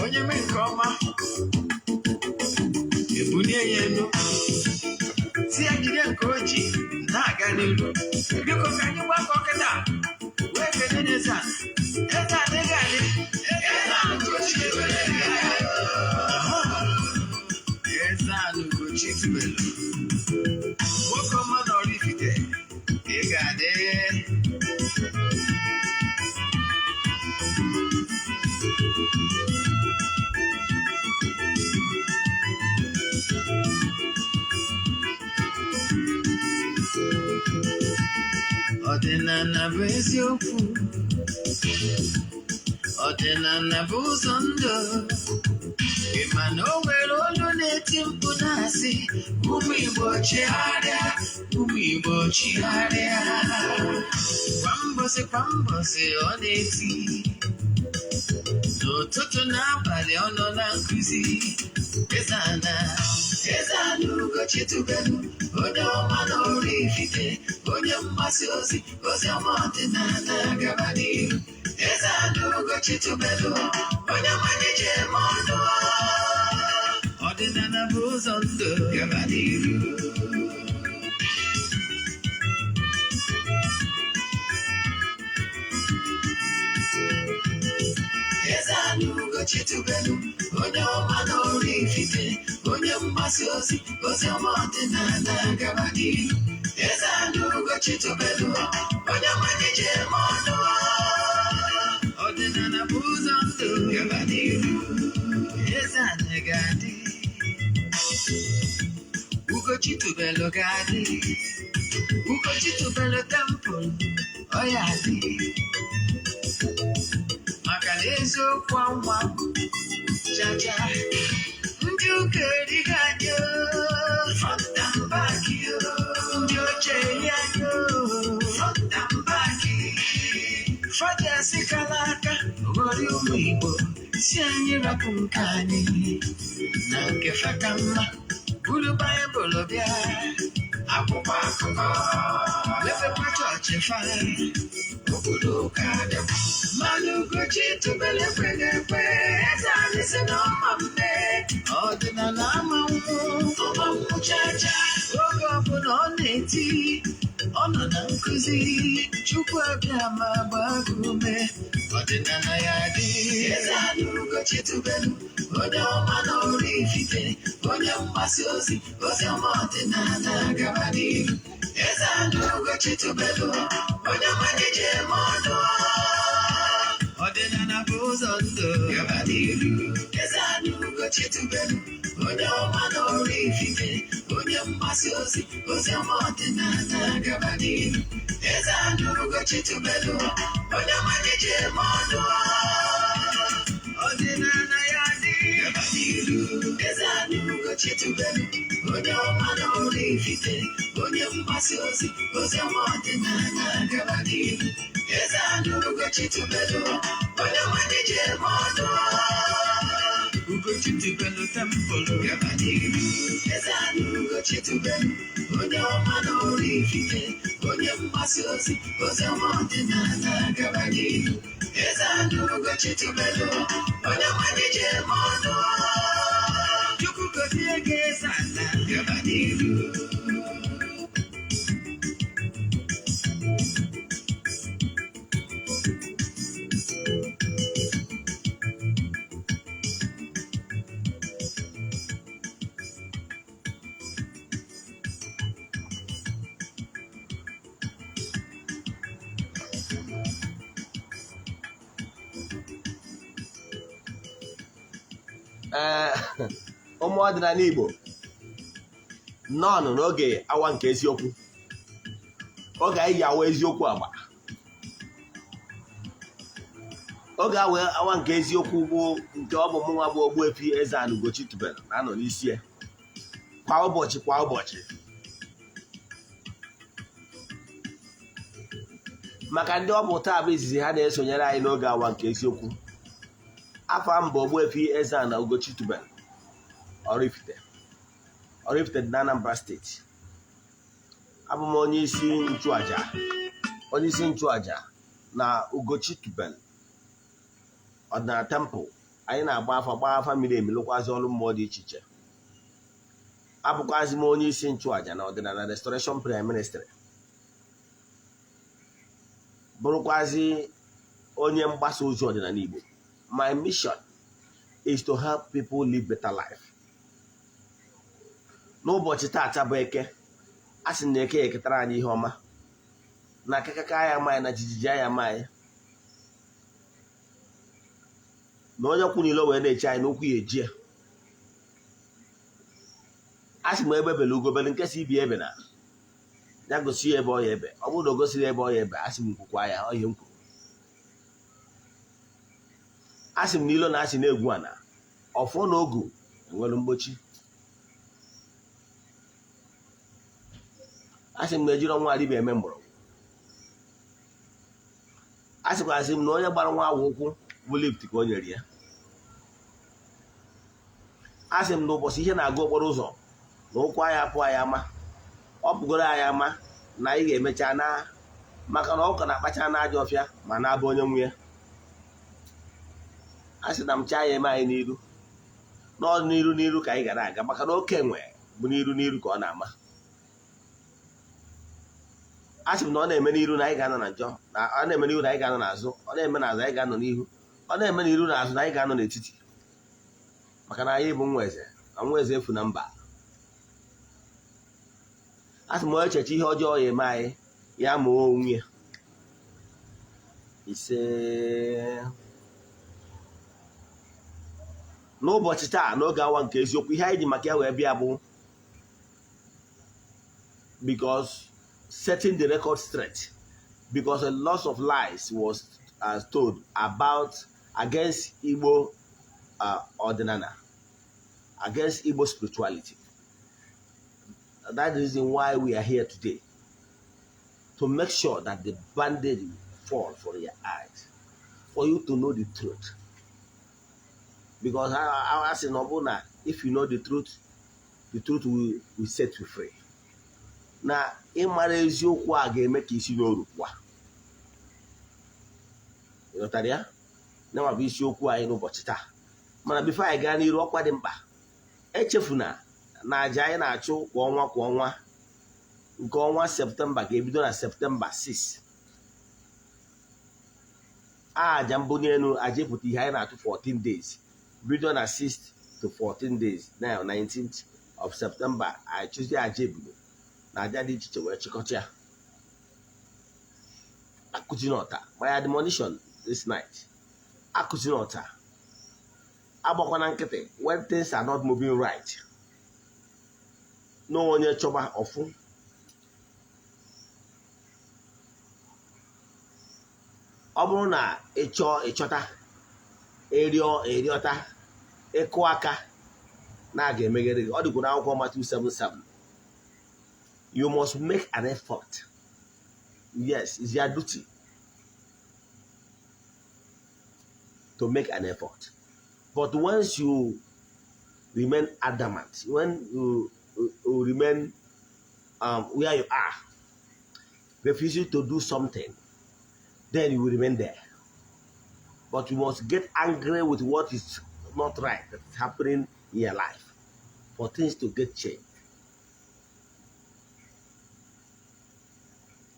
onye mee nke ọma ebulie ya elu si ya jide nke o ji na-aga n'ihu. Biko ka anyị gbakọ kịta wee kelee Eze-Ana. Eze-Ana ị ga-adị Eze-Ana Ugochi Eze-Ana Ugochi tubelu nwoke ọma na oraifite ị ga-adị. Ọdịnala bụ eziokwu, ọdịnala bụ ụzọ ndụ. Ị ma na o nwere olu na-eti mkpu na-asị ụmụ Igbo chigharịa, ụmụ Igbo chigharịa. Kwa mbọsị ọ na-eti, n'ụtụtụ na abalị ọ nọ na nkụzi. Eze-Ana Ugochi tubelu onye ọma na oraifite, onye mgbasa ozi ọma ọdịnala gaba n'ihu. Eze-Ana Ugochi tubelu onye manyeje eme ọnụ. Ọdịnala bụ ụzọ ndụ gaba n'ihu. Eze-Ana Ugochi tubelu onye ọma na oraifite, onye mgbasa ozi ọma ọdịnala gaba n'ihu. Eze-Ana Ugochi tubelu onye manyeje eme ọnụ. Ọdịnala bụ ụzọ ndụ gaba n'ihu. Eze-Ana ga-adị, Ugochi tubelu ga-adị, Ugochi tubelu tempụl ọ ya adị. Maka na eziokwu anwa chacha ndị ụka erighị anyị fọntambaki, ndị oche eri anyị fọntambaki. Fọdịasị kala aka ghọrọ ụmụ Igbo si anyị rapụ nke anyị na nke faka mma. Buru Baịbụl bịa, akwụkwọ akụkọ mepekwa chọọchị fa, obodo ụka dịkwa. Mana Ugochi tubelu ekweghị ekwe. Eze-Ana si na ọma mme ọdịnala ama nwụ chacha. Oge ọbụla ọ na-eti, ọ nọ na nkụzi. Chukwu abịa ma gbaa gị ume, ọdịnala ya dị. Eze-Ana Ugochi tubelu onye ọma na oraifite, onye mgbasa ozi ọma ọdịnala gaba n'ihu. Eze-Ana Ugochi tubelu onye manyeje eme ọnụ. Ọdịnala bụ ụzọ ndụ gaba n'ihu. Eze-Ana Ugochi tubelu onye ọma na oraifite, onye mgbasa ozi ọma ọdịnala gaba n'ihu. Eze-Ana Ugochi tubelu onye manyeje eme ọnụ. Ọdịnala ya dị gaba n'ihu. Eze-Ana Ugochi tubelu onye ọma na oraifite, onye mgbasa ozi ọma ọdịnala gaba n'ihu. Eze-Ana Ugochi tubelu onye manyeje eme ọnụ. Ugochi tubelu tempụl gaba n'ihu. Eze-Ana Ugochi tubelu onye ọma na oraifite, onye mgbasa ozi ọma ọdịnala gaba n'ihu. Eze-Ana Ugochi tubelu onye manyeje eme ọnụ. Chukwu gozie gị Eze-Ana gaba n'ihu. Ụmụ ọdịnala Igbo nọọnụ n'oge awa nke eziokwu, oge anyị ji awa eziokwu agba. Oge awa nke eziokwu bụ nke ọ bụ mụnwa bụ Ogbuefi EZE-ANA Ugochi tubelu na-anọ n'isi ya kwa ụbọchị maka ndị ọ bụ taa bụ izizi ha na-esonyere anyị n'oge awa nke eziokwu. Afọ m bụ Ogbuefi EZE-ANA Ugochi tubelu oraifite dị na Anambra steeti. Abụ m onye isi nchụaja na Ugochi tubelu ọdịnala tempụl anyị na-agba afa miri emi lụkwazi ọrụ mmụọ dị iche iche. Abụkwazi m onye isi nchụaja na ọdịnala restoration prayer ministry, bụrụkwazi onye mgbasa ozi ọdịnala Igbo. My mission is to help people live better life. N'ụbọchị taata bụ Eke, a sị na Eke eketara anyị ihe ọma, na akakaka ya amaghị na jijiji ya amaghị, na onye kwụ n'ilo wee na-eche anyị n'okwu ya eji ya. A sị m ebe bele ugobele nke si ibi ebe na ya gosi ya ebe ọ ya ebe. Ọ bụrụ na o gosiri ebe ọ ya ebe, a sị m kwukwa ya ọ ihe m kwuru. A sị m n'ilo na asị na-egwu ana ọfọ na ogu enwere mgbochi. A sị m na ejiri ọnwa dibịa eme mgbọrọgwụ. A sịkwasị m na onye gbara nwa agwụ ụkwụ bụ lift ka o nyere ya. A sị m na ụbọchị ihe na-aga okporo ụzọ na ụkwụ anyị apụ anyị ama, ọ pụgoro anyị ama na anyị ga-emecha na maka na ọ ka na-akpacha na ajọ ọfịa ma na-abụ onye nwunye. A sị na m chaa ya eme anyị n'iru, n'ọdụ n'iru ka anyị gara aga, maka na oke nwe bụ n'iru ka ọ na-ama. A sị m na ọ na-eme n'iru na anyị ga-anọ na njọ, na ọ na-eme n'iru na anyị ga-anọ n'azụ, ọ na-eme n'azụ anyị ga-anọ n'ihu, ọ na-eme n'iru na azụ na anyị ga-anọ n'etiti, maka na anyị bụ nwa eze na nwa eze efu na mba. A sị m onye echeche ihe ọjọọ ya eme anyị ya ma onwe ya. Ise n'ụbọchị taa n'oge awa nke eziokwu, ihe anyị ji maka ya wee bịa bụ because setting the record straight, because a lot of lies was told about against Igbo Odinana, against Igbo spirituality. That is the reason why we are here today, to make sure that the bandage will fall for your eyes, for you to know the truth. Because I say, Nobuna, if you know the truth will set you free. Na ịmara eziokwu a ga-eme ka isi n'oru kwa. Ịghọtara ya? Na ma bụ isiokwu anyị n'ụbọchị taa. Mana bifo anyị gaa n'iru, ọkwa dị mkpa echefuna na aja anyị na-achụ kwa ọnwa nke ọnwa Septemba ga-ebido na Septemba 6. Aja mbunye elu aja pụta ihe anyị na-achụ 14 days, bido na 6th to 14 days, now 19th of September I choose aja ebido na aja dị iche iche wee chịkọta ya. Akụzi n'ọta, my admonition this night, akụzi n'ọta, agbakwana nkịtị when things are not moving right. No onye chọba ọfụ. Ọ bụrụ na ịchọta eriọta ịkụ aka na aga emeghere gị, ọ dịkwa n'akwụkwọ Matthew 7:7. You must make an effort. Yes, it's your duty to make an effort. But once you remain adamant, when you remain where you are, refusing to do something, then you will remain there. But you must get angry with what is not right that's happening in your life for things to get changed.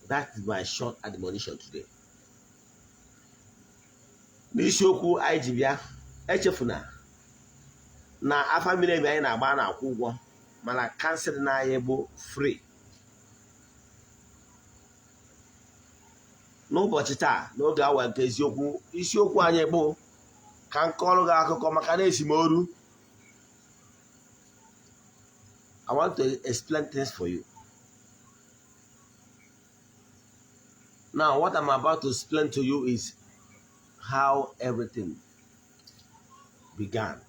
That is my short admonition today. N'isiokwu anyị ji bịa, echefuna na afa mmiri ebe anyị na-agba na-akwụ ụgwọ, mana kansụl na anyị bụ free. N'ụbọchị taa n'oge awa nke eziokwu, isiokwu anyị bụ ka nkọrọ gị akụkọ maka na esimoru. I want to explain things for you. Now, what I'm about to explain to you is how everything began.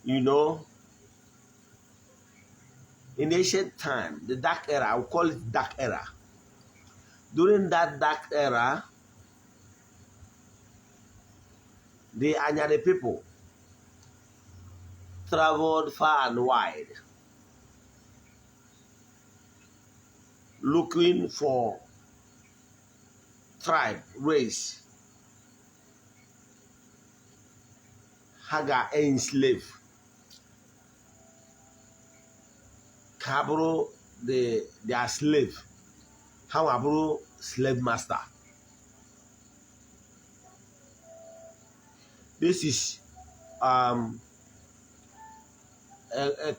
You know, in ancient time, the dark era, I will call it dark era. During that dark era, the Anyade people traveled far and wide, looking for tribe, race ha ga-enslave ka ha bụrụ their slave, ha nwa bụrụ slave master. This is a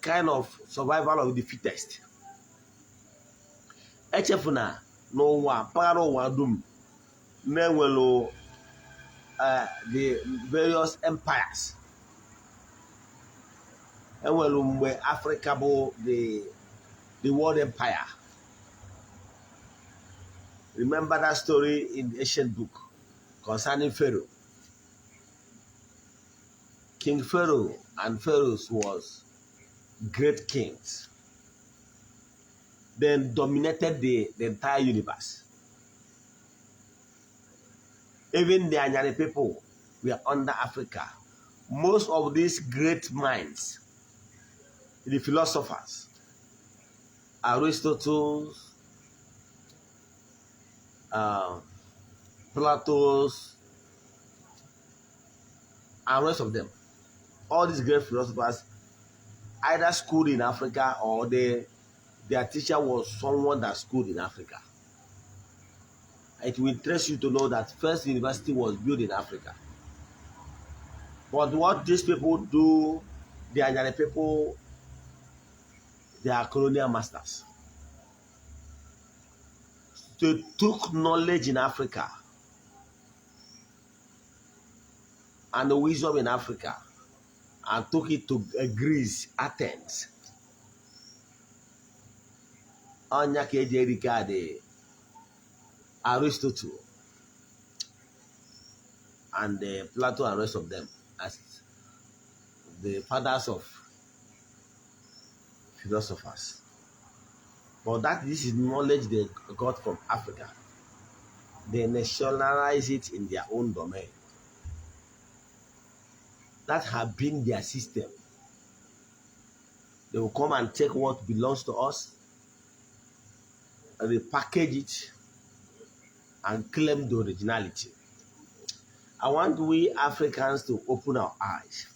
kind of survival of the fittest. Echefuna n'ụwa mpaghara ụwa dum na-enwelu the various empires. Enwelu mgbe Africa bụ the world empire. Remember that story in the ancient book concerning Pharaoh. King Pharaoh and Pharaohs was great kings. Then dominated the entire universe. Even the Anyari people were under Africa. Most of these great minds, the philosophers, Aristotle, Plato, and rest of them, all these great philosophers either schooled in Africa or their teacher was someone that schooled in Africa. It will interest you to know that first university was built in Africa. But what these people do, the Anyari people, they are colonial masters. They took knowledge in Africa and the wisdom in Africa and took it to Greece, Athens. Anya ka eji erika the Aristotle and Plato and rest of them as the fathers of philosophers. But this is knowledge they got from Africa. They nationalize it in their own domain. That has been their system. They will come and take what belongs to us and they package it and claim the originality. I want we Africans to open our eyes.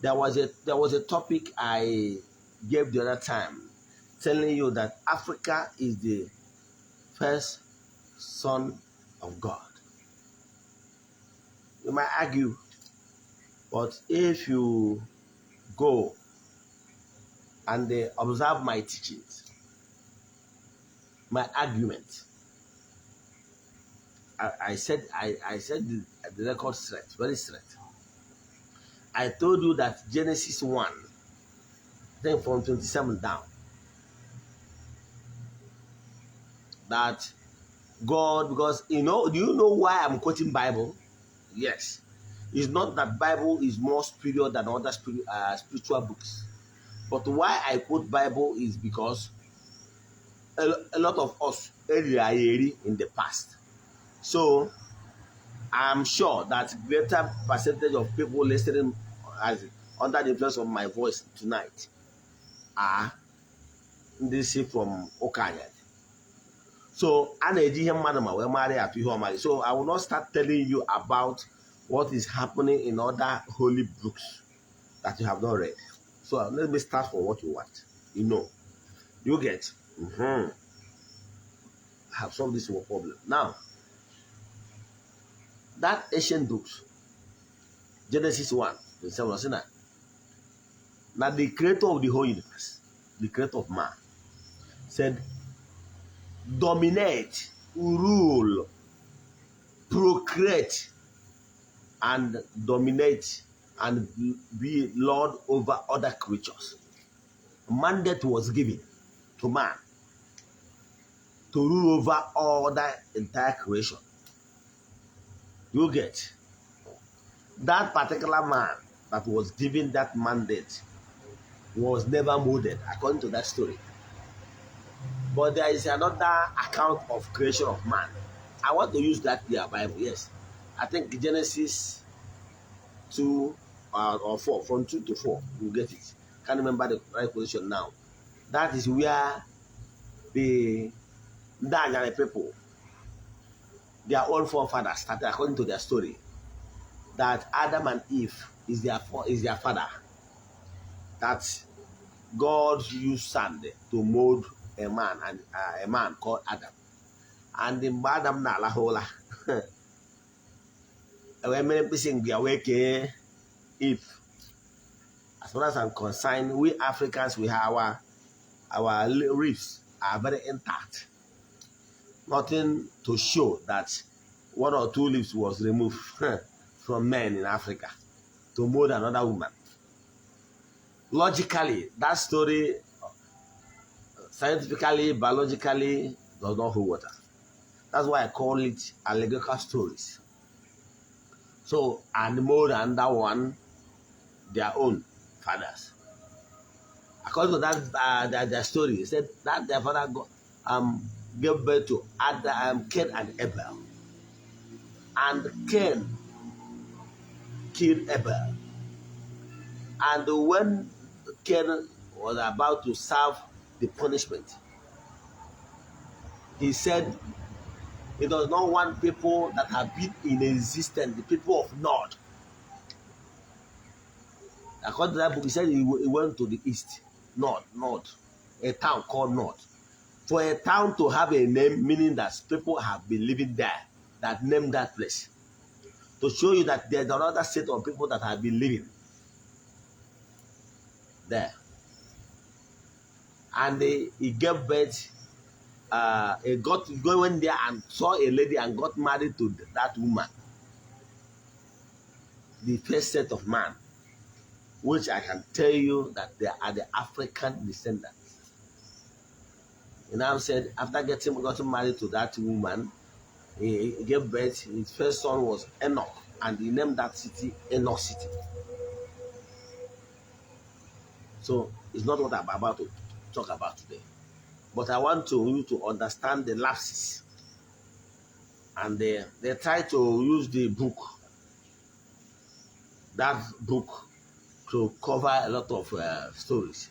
There was a topic I gave the other time telling you that Africa is the first son of God. You might argue, but if you go and observe my teachings, my argument, I said the record straight, very straight. I told you that Genesis 1, then from 27 down, that God, because do you know why I'm quoting Bible? Yes. It's not that Bible is more superior than other spiritual books. But why I quote Bible is because a lot of us in the past. So I'm sure that greater percentage of people listening under the influence of my voice tonight are this from Okanya. So so I will not start telling you about what is happening in other holy books that you have not read. So let me start from what you want. You get. I have solved this problem. Now, that ancient books, Genesis 1, now the creator of the whole universe, the creator of man, said, dominate, rule, procreate, and dominate and be Lord over other creatures. Mandate was given to man to rule over all that entire creation. You get. That particular man that was given that mandate was never molded, according to that story. But there is another account of creation of man. I want to use that here, Bible, yes. I think Genesis 2 or 4, from 2 to 4, you get it. Can't remember the right position now. That is where the Danyare people, their own forefathers started, according to their story. that Adam and Eve is their father. That God used sand to mold a man, and a man called Adam. And the Adam na la hola. Many people be awake Eve. As far as I'm concerned, we Africans, we have our reefs are very intact. Nothing to show that one or two leaves was removed from men in Africa to mold another woman. Logically, that story, scientifically, biologically, does not hold water. That's why I call it allegorical stories. So, and mold and that one, their own fathers. According to that their story, it said that their father gave birth to Cain and Abel. And Cain killed Abel. And when Cain was about to serve the punishment, he said he does not want people that have been in existence, the people of Nod. According to that book, he said he went to the east, Nod, a town called Nod. For a town to have a name, meaning that people have been living there, that named that place. To show you that there's another set of people that have been living there. And he gave birth, he went there and saw a lady and got married to that woman. The first set of man, which I can tell you that they are the African descendants. And I said, after getting married to that woman, he gave birth. His first son was Enoch, and he named that city Enoch City. So it's not what I'm about to talk about today, but I want you to understand the lapses. And they try to use the book, that book, to cover a lot of stories.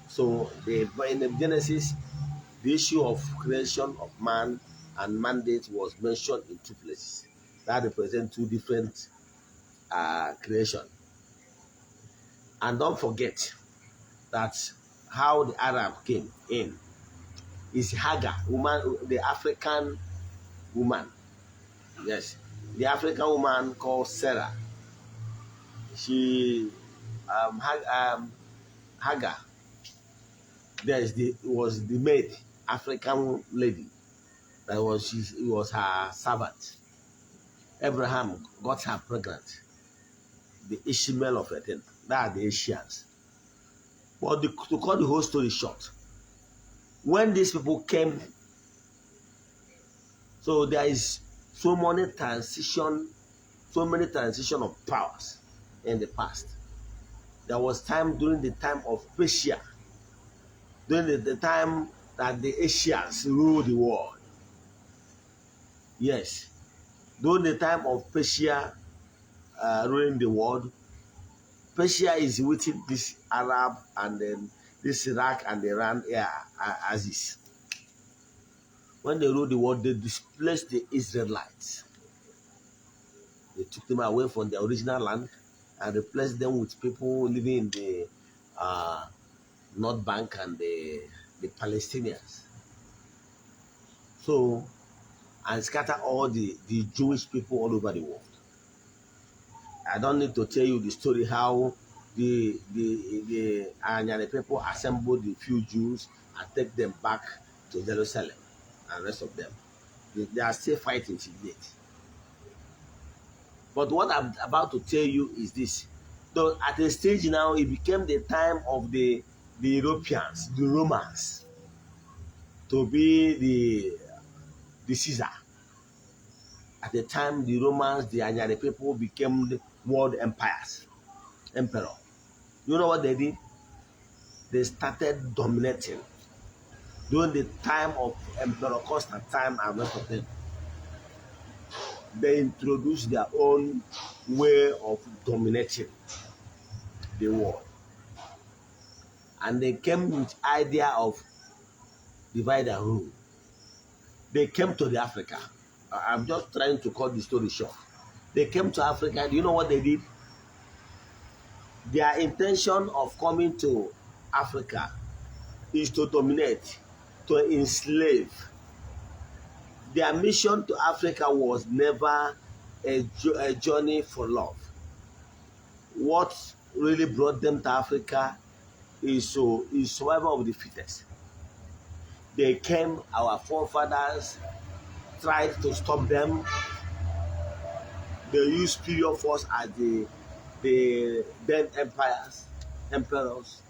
So in the Genesis, the issue of creation of man and mandate was mentioned in two places. That represent two different creation. And don't forget that how the Arab came in is Hagar, woman, the African woman. Yes, the African woman called Sarah. She Hagar. Was the maid, African lady. That was it was her servant. Abraham got her pregnant. The Ishmael of Eden. That are the Asians. But to cut the whole story short, when these people came, so there is so many transition of powers in the past. There was time during the time of Persia, during the time that the Asians ruled the world. Yes, during the time of Persia ruling the world, Persia is within this Arab and then this Iraq and Iran as is. When they ruled the world, they displaced the Israelites. They took them away from their original land and replaced them with people living in the North Bank and the Palestinians. So, and scatter all the Jewish people all over the world. I don't need to tell you the story how the Anyane people assembled the few Jews and take them back to Jerusalem, and the rest of them. They are still fighting till date. But what I'm about to tell you is this. Though at a stage now, it became the time of the Europeans, the Romans, to be the Caesar. At the time, the Romans, the Anyane people became the world emperor. You know what they did? They started dominating. During the time of Emperor Constantine and rest of them, they introduced their own way of dominating the world. And they came with idea of divide and rule. They came to the Africa. I'm just trying to cut the story short. they came to Africa. Do you know what they did? Their intention of coming to Africa is to dominate, to enslave. Their mission to Africa was never a journey for love. What really brought them to Africa is survival of the fittest. They came, our forefathers tried to stop them. They used superior force as the then emperors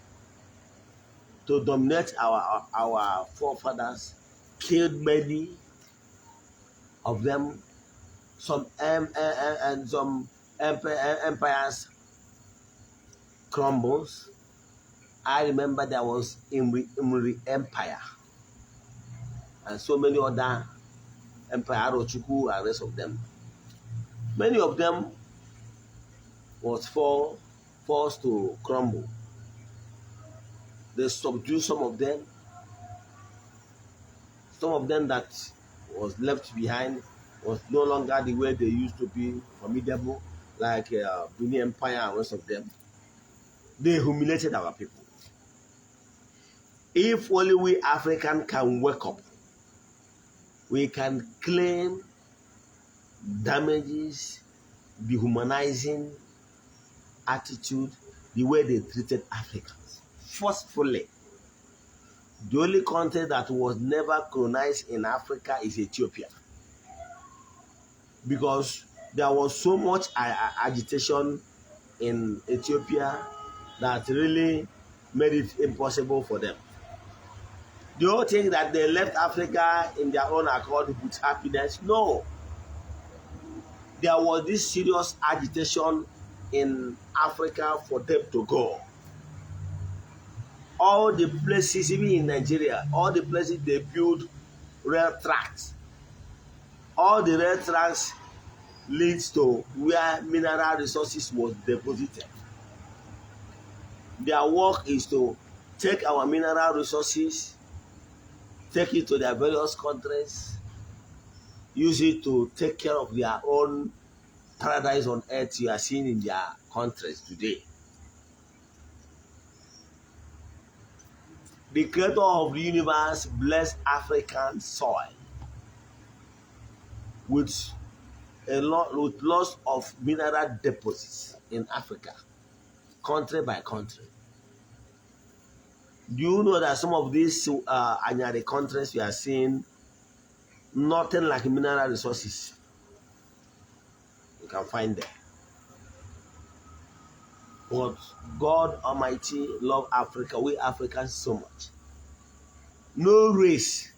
to dominate our forefathers, killed many of them. Some and some empires crumbles. I remember there was Imri Empire and so many other empire, Arochukwu and rest of them. Many of them was forced to crumble. They subdued some of them. Some of them that was left behind was no longer the way they used to be formidable, like Benin Empire and rest of them. They humiliated our people. If only we Africans can wake up, we can claim damages, dehumanizing attitude, the way they treated Africans forcefully. The only country that was never colonized in Africa is Ethiopia, because there was so much agitation in Ethiopia that really made it impossible for them. The whole thing that they left Africa in their own accord with happiness, no. There was this serious agitation in Africa for them to go. All the places, even in Nigeria, all the places they built rail tracks. All the rail tracks leads to where mineral resources was deposited. Their work is to take our mineral resources, take it to their various countries, use it to take care of their own paradise on earth you are seeing in their countries today. The creator of the universe blessed African soil with lots of mineral deposits in Africa, country by country. Do you know that some of these Anyari countries we are seeing nothing like mineral resources? You can find them. But God Almighty love Africa, we Africans so much. No race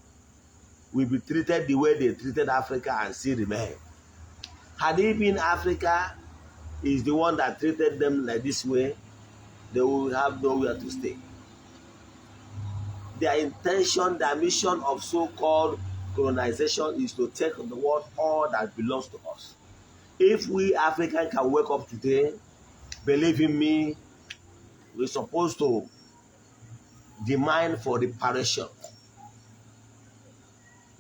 will be treated the way they treated Africa and still remain. Had it been Africa is the one that treated them like this way, they will have nowhere to stay. Their intention, their mission of so-called colonization is to take on the world all that belongs to us. If we Africans can wake up today, believe in me, we're supposed to demand for reparation.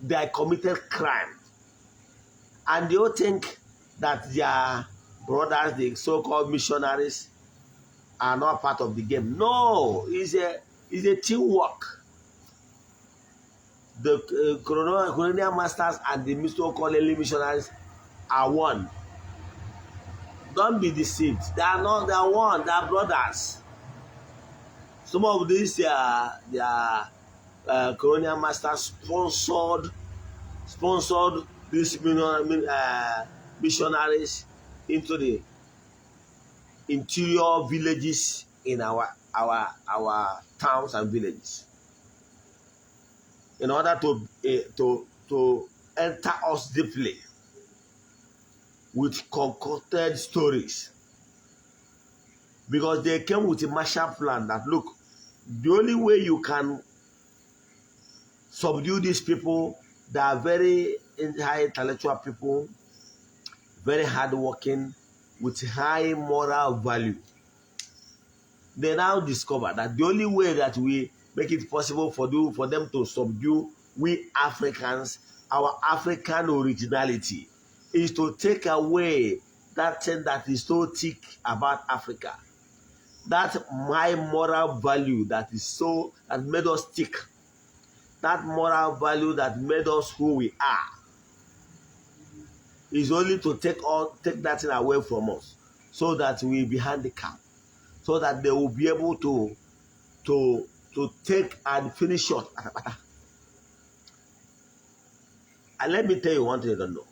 They committed crime. And they all think that their brothers, the so-called missionaries, are not part of the game. No, it's a teamwork. The colonial masters and the so-called early missionaries are one. Don't be deceived. They are not. They are one. They are brothers. Some of these their colonial masters sponsored these missionaries into the interior villages in our towns and villages, in order to enter us deeply with concocted stories, because they came with a Marshall Plan that, look, the only way you can subdue these people that are very high intellectual people, very hardworking, with high moral value. They now discover that the only way that we make it possible for them to subdue we Africans, our African originality, is to take away that thing that is so thick about Africa. That my moral value that made us thick. That moral value that made us who we are is only to take that thing away from us, so that we will be handicapped, so that they will be able to take and finish short. And let me tell you one thing you don't know.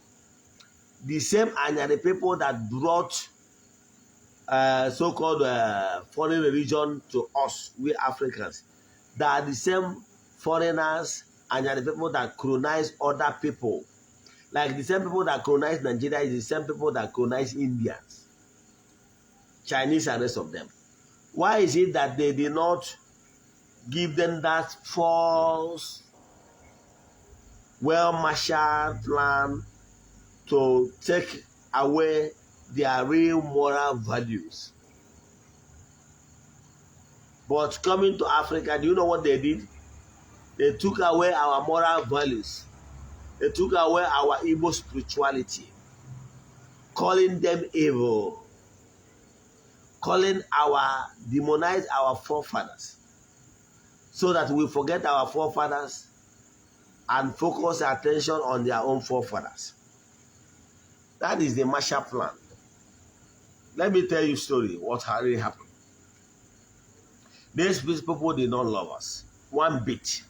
The same Anyari people that brought so-called foreign religion to us, we Africans, they are the same foreigners and the people that colonize other people. Like the same people that colonize Nigeria is the same people that colonize Indians, Chinese, and rest of them. Why is it that they did not give them that false, well-marshaled plan to take away their real moral values? But coming to Africa, do you know what they did? They took away our moral values. They took away our Igbo spirituality, calling them evil, demonize our forefathers, so that we forget our forefathers and focus our attention on their own forefathers. That is the Marshall Plan. Let me tell you a story, what really happened. These people did not love us one bit.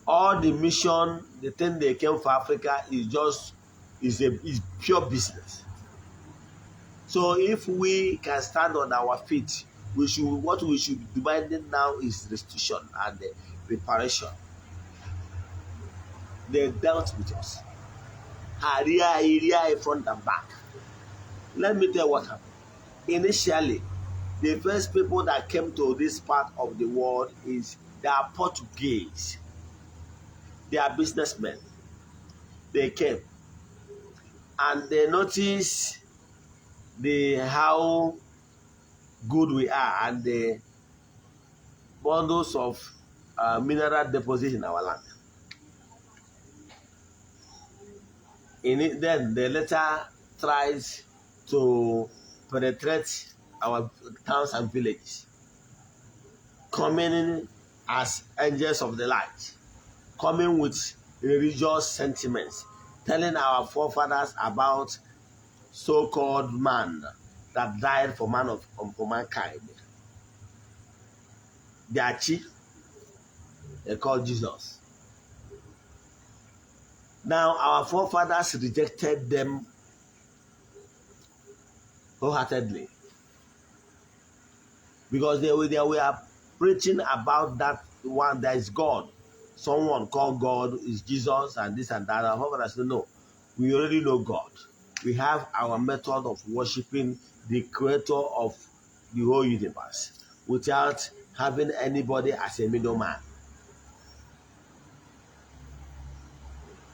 All the mission, the thing they came for Africa is pure business. So if we can stand on our feet, what we should be demanding now is restitution and reparation. They dealt with us. Area front and back. Let me tell you what happened. Initially, the first people that came to this part of the world they are Portuguese. They are businessmen. They came and they noticed how good we are and the bundles of mineral deposits in our land. Then they later tried to penetrate our towns and villages, coming in as angels of the light, coming with religious sentiments, telling our forefathers about so-called man that died for mankind. Their chief, they called Jesus. Now our forefathers rejected them wholeheartedly, because they were preaching about that one that is God. Someone called God is Jesus and this and that. Our forefathers said, no, we already know God. We have our method of worshiping the creator of the whole universe without having anybody as a middleman.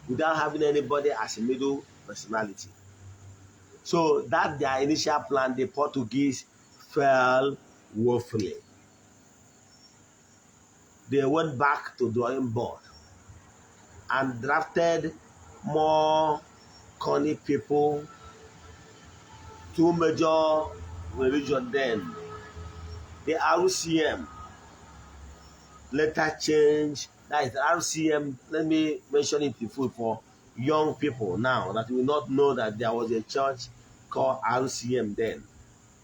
Without having anybody as a middle personality. So that their initial plan, the Portuguese, fell woefully. They went back to drawing board and drafted more cunning people. Two major religions then. The RCM later changed. That is the RCM, let me mention it before for young people now that will not know that there was a church called RCM then.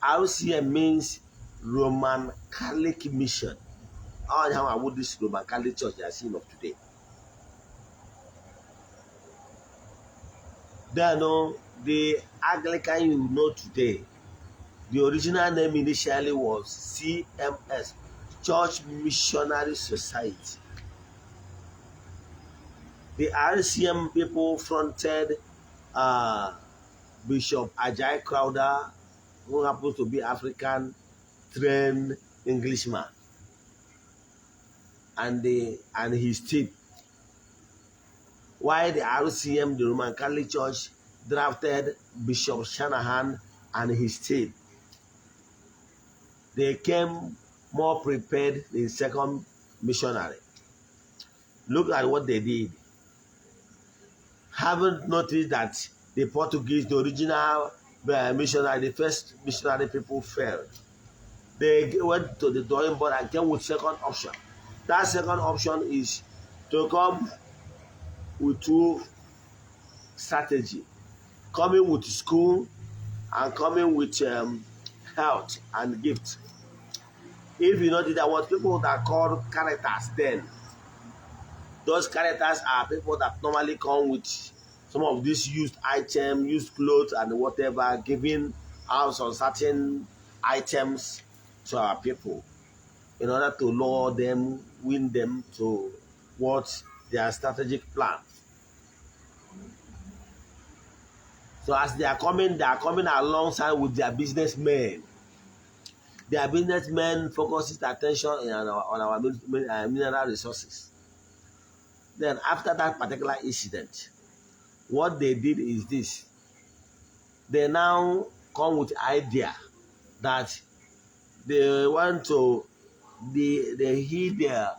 RCM means Roman Catholic Mission. I don't know how about this Roman Catholic Church they are seeing of today. Then the Anglican you know today, the original name initially was CMS, Church Missionary Society. The RCM people fronted Bishop Ajay Crowder, who happens to be African trained Englishman, and his team. While the RCM, the Roman Catholic Church, drafted Bishop Shanahan and his team. They came more prepared than second missionary. Look at what they did. Haven't noticed that the Portuguese, the original missionary, the first missionary people failed. They went to the drawing board and came with second option. That second option is to come with two strategy, coming with school and coming with health and gift. If you notice that what people that call characters then, those characters are people that normally come with some of these used items, used clothes and whatever, giving out on certain items to our people in order to lure them, win them to what their strategic plan. So as they are coming alongside with their businessmen. Their businessmen focuses attention on our mineral resources. Then after that particular incident, what they did is this. They now come with the idea that they want to they heed the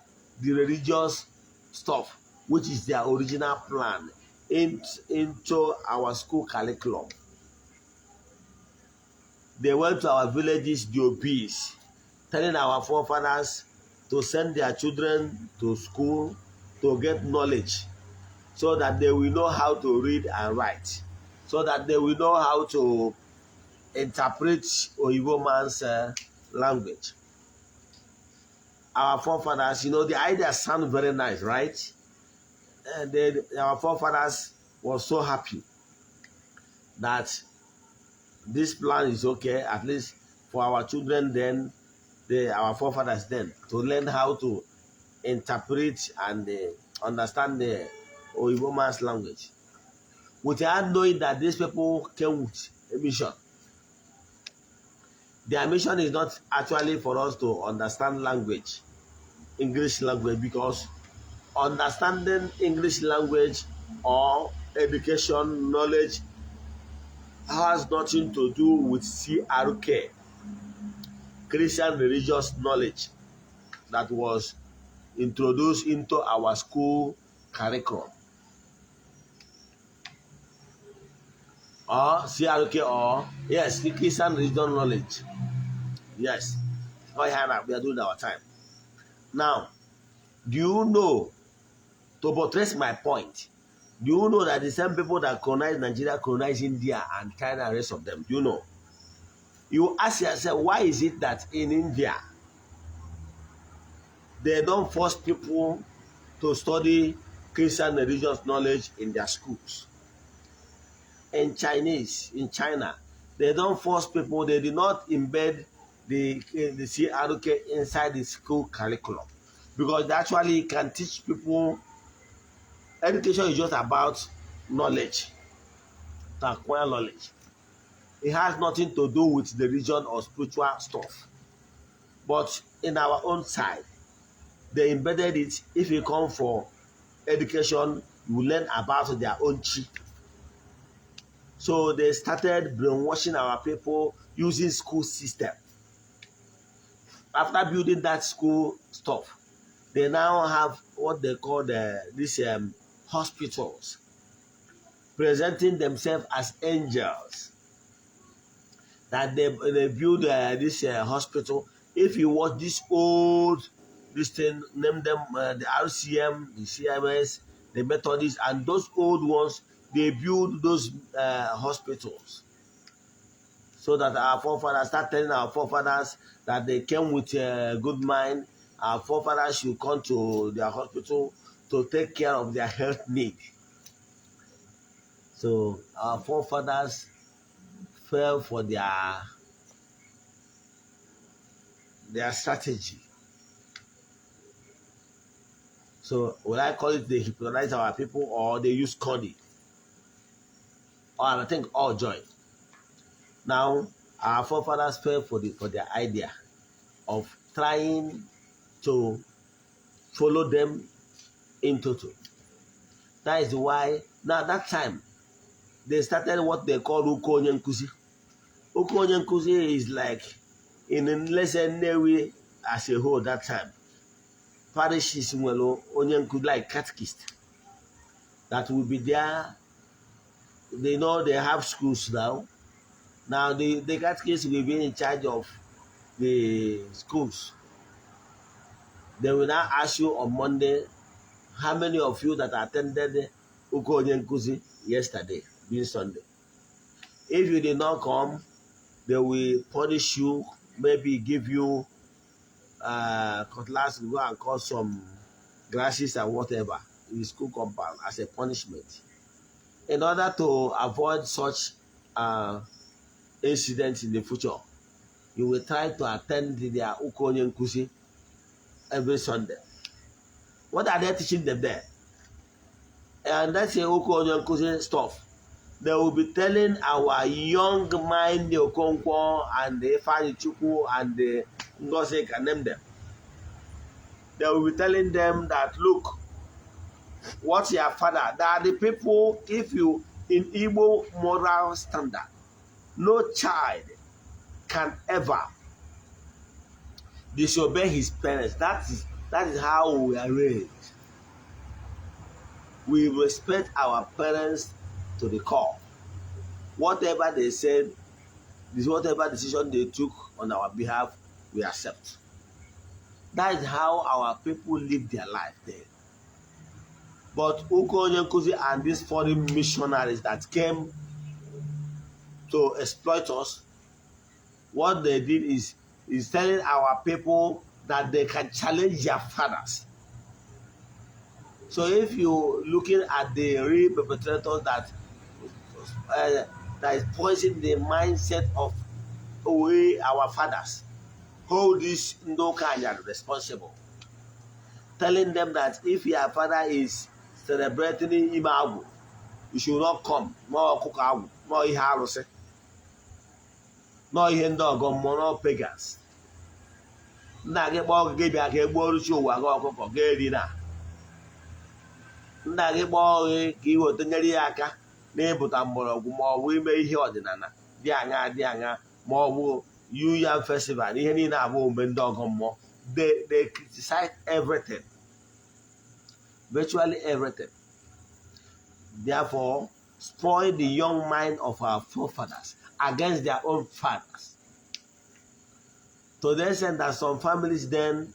religious stuff, which is their original plan, into our school curriculum. They went to our villages, the obese, telling our forefathers to send their children to school to get knowledge so that they will know how to read and write, so that they will know how to interpret Oyibo man's language. Our forefathers, the idea sounds very nice, right? And our forefathers were so happy that this plan is okay, at least for our children then, our forefathers then, to learn how to interpret and understand the Oyibo man's language. Without knowing that these people came with a mission. Their mission is not actually for us to understand language, English language, because understanding English language or education knowledge has nothing to do with CRK, Christian religious knowledge, that was introduced into our school curriculum. Or CRK, or yes, Christian religion knowledge. Yes, we are doing our time. Now, do you know, to buttress my point, do you know that the same people that colonize Nigeria colonize India and China and the rest of them? Do you know? You ask yourself, why is it that in India they don't force people to study Christian religious knowledge in their schools? In China, they don't force people, they do not embed the CRK inside the school curriculum, because they actually can teach people. Education is just about knowledge, to acquire knowledge. It has nothing to do with the religion or spiritual stuff. But in our own side, they embedded it. If you come for education, you learn about their own chi. So they started brainwashing our people using school system. After building that school stuff, they now have what they call these hospitals, presenting themselves as angels. That they build this hospital. If you watch this old, this thing, name them the RCM, the CMS, the Methodists, and those old ones, they build those hospitals. So that our forefathers start telling our forefathers that they came with a good mind. Our forefathers should come to their hospital to take care of their health need. So our forefathers fell for their strategy. So will I call it they hypnotize our people, or they use cunning? Or I think all join. Now our forefathers fell for their idea of trying to follow them in total. That is why now that time they started what they call Uko Onye Nkuzi. Uko Onye Nkuzi is like in let's say Newi as a whole that time. Parishes well Onye Nkuzi, like catechist, that will be there. They know they have schools now. Now, the catechist will be in charge of the schools. They will now ask you on Monday, how many of you that attended Ukonye Nkuzi yesterday, being Sunday? If you did not come, they will punish you, maybe give you cutlass to go and cut some grasses and whatever in the school compound as a punishment. In order to avoid such incidents in the future, you will try to attend their Ukonye Nkuzi every Sunday. What are they teaching them there? And that's a Ukonye Nkuzi stuff. They will be telling our young mind, the Okonkwo and the Ifeanyi Chukwu and the Ngozi, can name them. They will be telling them that, look, what's your father? That the people, if you, in Igbo moral standard, no child can ever disobey his parents. That is how we are raised. We respect our parents to the core. Whatever they said, whatever decision they took on our behalf, we accept. That is how our people live their life there. But Ukonye Nkuzi and these foreign missionaries that came to exploit us, what they did is telling our people that they can challenge their fathers. So if you're looking at the real perpetrators that is poisoning the mindset of our fathers, hold this Ndokanya responsible, telling them that if your father is celebrating Imagu, you should not come. More Kukagu, more Iharose, no Hendogo, more pagans. Nage Bog gave a Geboru, Wagoko, Gedina. Nage Bog, Givo Teneriaka, neighbor Tamboro, more we may hear Odinana, Dianga, more Yuya Festival, Yenina woman dog more. They criticize everything, virtually everything. Therefore, spoil the young mind of our forefathers against their own fathers. To the extent that some families then,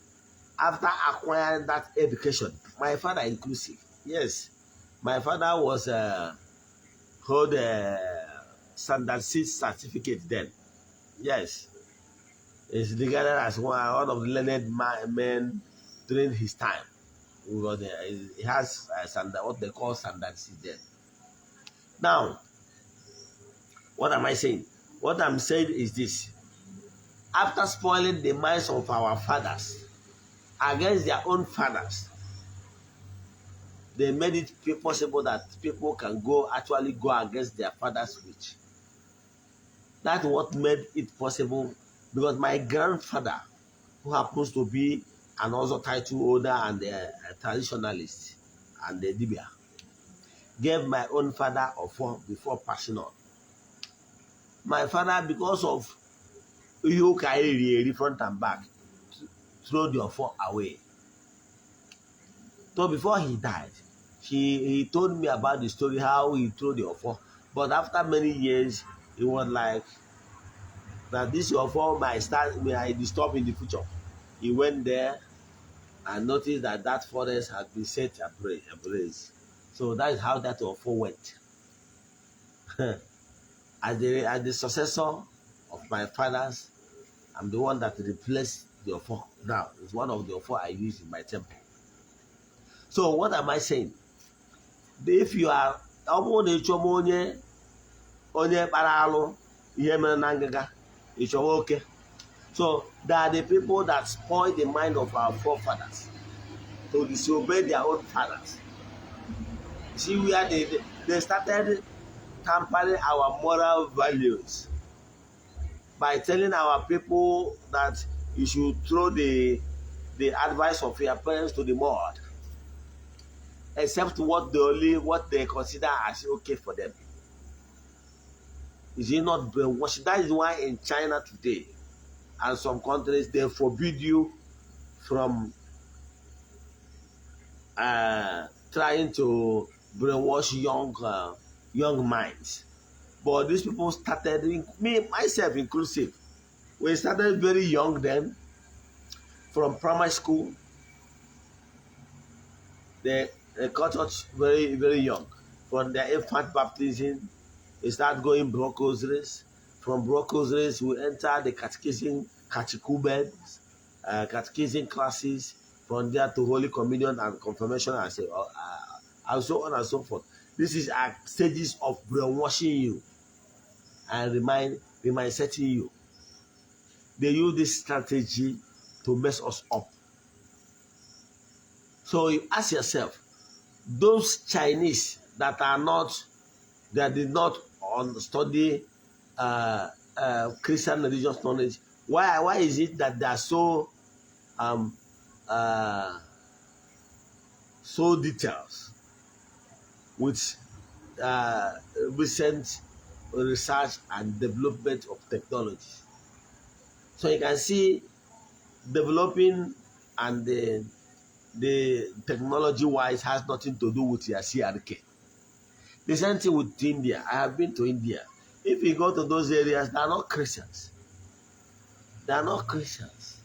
after acquiring that education, my father inclusive, yes, my father was hold a standard 6 certificate then, yes. Is regarded as one of the learned men during his time. He has what they call standard then. Now, what am I saying? What I'm saying is this. After spoiling the minds of our fathers against their own fathers, they made it possible that people can actually go against their father's wish. That's what made it possible, because my grandfather, who happens to be an also title holder and a traditionalist and a Dibia, gave my own father Ofo before passing on. My father, because of you carry front and back, threw the Ofo away. So before he died, he told me about the story how he threw the Ofo. But after many years, he was like, that this Ofo might disturb in the future. He went there and noticed that that forest had been set ablaze. So that is how that Ofo went. As the successor of my fathers, I'm the one that replaced the Ofo. Now, it's one of the Ofo I use in my temple. So what am I saying? If you are onye paralo, it's okay. So they are the people that spoil the mind of our forefathers to disobey their own fathers. See where they started tampering our moral values by telling our people that you should throw the advice of your parents to the mud, except what they consider as okay for them. Is it not brainwashing? That is why in China today and some countries they forbid you from trying to brainwash young minds. But these people started, me, myself inclusive, we started very young then, from primary school. They cut us very, very young. From their infant baptism, we start going brocosaries. From brocosaries, we enter the catechism classes. From there to Holy Communion and Confirmation, and so on and so forth. This is our stages of brainwashing you and remind setting you. They use this strategy to mess us up. So you ask yourself, those Chinese that did not study Christian religious knowledge, why is it that they are so so detailed with recent research and development of technology? So you can see developing and the technology wise has nothing to do with your CRK. The same thing with India. I have been to India. If you go to those areas, they are not Christians. They are not Christians.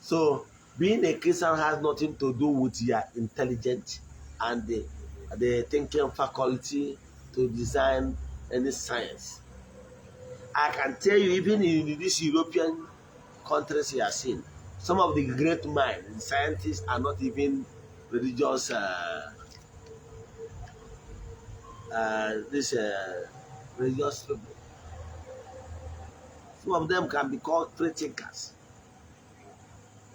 So being a Christian has nothing to do with your intelligence and the thinking faculty to design any science. I can tell you, even in these European countries you are seeing, some of the great minds, scientists, are not even religious. Religious people. Some of them can be called free thinkers.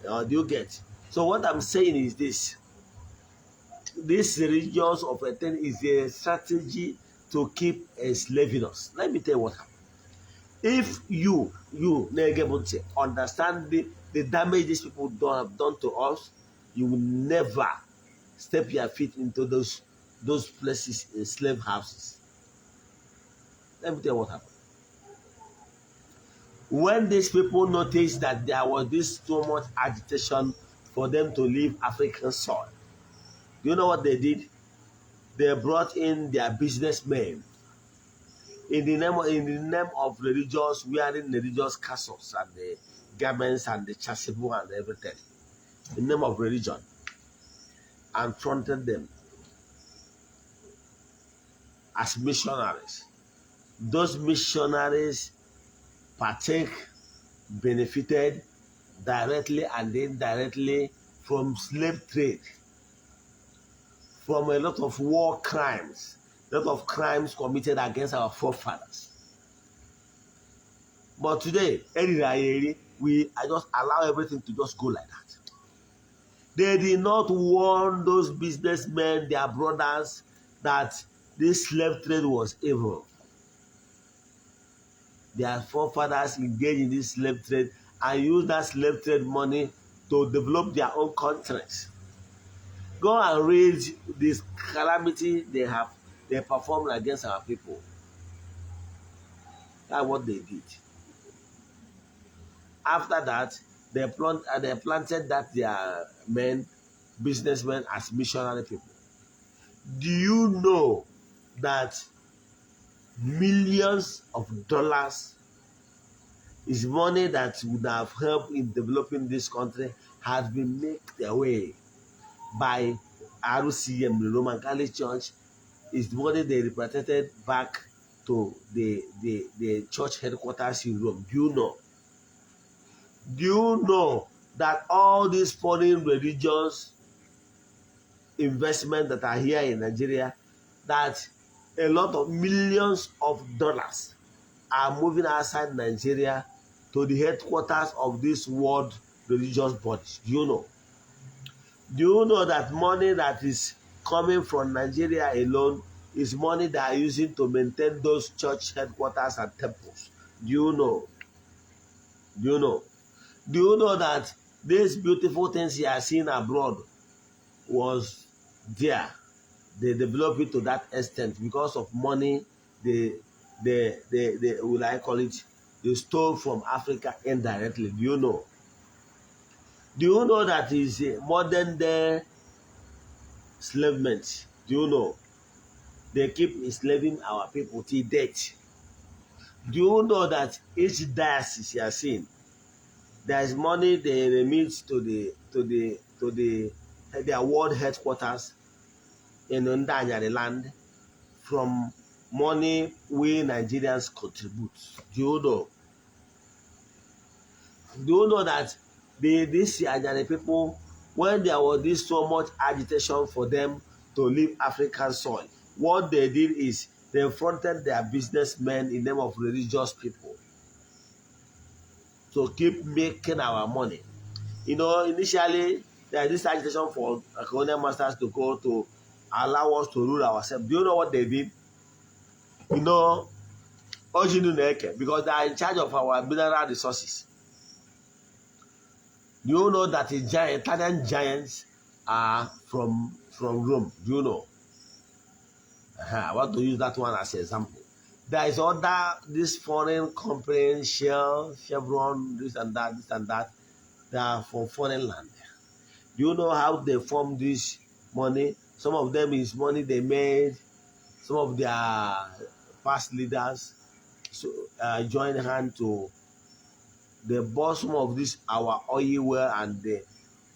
Do you get? So what I'm saying is this: this religious of a thing is a strategy to keep enslaving us. Let me tell you what happened. If you understand the damage these people have done to us, you will never step your feet into those places in slave houses. Let me tell you what happened. When these people noticed that there was this so much agitation for them to leave African soil, do you know what they did? They brought in their businessmen in the name of religious, wearing religious castles and the garments and the chasuble and everything, in the name of religion, and fronted them as missionaries. Those missionaries benefited directly and indirectly from slave trade, from a lot of war crimes, a lot of crimes committed against our forefathers. But today, I just allow everything to just go like that. They did not warn those businessmen, their brothers, that this slave trade was evil. Their forefathers engaged in this slave trade and used that slave trade money to develop their own countries. Go and read this calamity they performed against our people. That's what they did. After that, they planted that their businessmen as missionary people. Do you know that millions of dollars is money that would have helped in developing this country has been made their way by RCM, the Roman Catholic Church? Is the money they repatriated back to the church headquarters in Rome. Do you know? Do you know that all these foreign religious investments that are here in Nigeria, that a lot of millions of dollars are moving outside Nigeria to the headquarters of this world religious bodies? Do you know? Do you know that money that is coming from Nigeria alone is money they are using to maintain those church headquarters and temples? Do you know? Do you know? Do you know that these beautiful things you are seeing abroad was there? They developed it to that extent because of money they will I call it, they stole from Africa indirectly. Do you know? Do you know that is a modern day enslavement? Do you know? They keep enslaving our people till death. Do you know that each diocese you are seeing, there is money they remit to their world headquarters in Ndanyari land from money we Nigerians contribute? Do you know? Do you know that these Anyari people, when there was this so much agitation for them to leave African soil, what they did is they fronted their businessmen in name of religious people to keep making our money. You know, initially there is this agitation for colonial masters to go to allow us to rule ourselves. Do you know what they did? You know, Ojinu, because they are in charge of our mineral resources. Do you know that the Italian giants are from Rome? Do you know? I want to use that one as an example. There is other, this foreign companies, Shell, Chevron, this and that, they are from foreign land. Do you know how they form this money? Some of them is money they made, some of their past leaders join hand to, they bought some of this, our oil well, and they